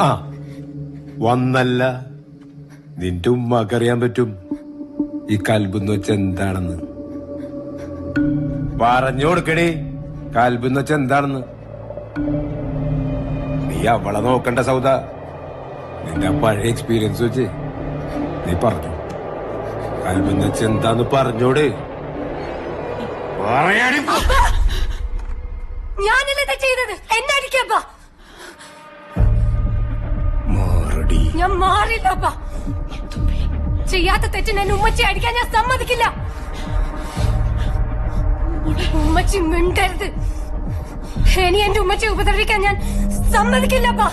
ആ വന്നല്ല നിന്റെ ഉമ്മക്കറിയാൻ പറ്റും ഈ കൽബെന്ന് വെച്ച എന്താണെന്ന്. പറഞ്ഞു കൊടുക്കണേ കൽബെന്ന് വെച്ച എന്താണെന്ന്. നീ അവളെ നോക്കണ്ട സൗദ. നിന്റെ പഴയ എക്സ്പീരിയൻസ് വെച്ച് നീ പറഞ്ഞു കൽബെന്ന് വെച്ച എന്താന്ന് പറഞ്ഞോട്. ഞാനല്ലേ ചെയ്തത്, എന്നടിക്കപ്പാ. ഞാൻ മാറില്ലപ്പാ. ചെയ്യാത്ത തെറ്റിന് എന്നെ ഉമ്മച്ചി അടിക്കാൻ ഞാൻ സമ്മതിക്കില്ല. ഉമ്മച്ചി മിണ്ടരുത്. ഇനി എന്റെ ഉമ്മച്ചി ഉപദ്രവിക്കാൻ ഞാൻ സമ്മതിക്കില്ലപ്പാ.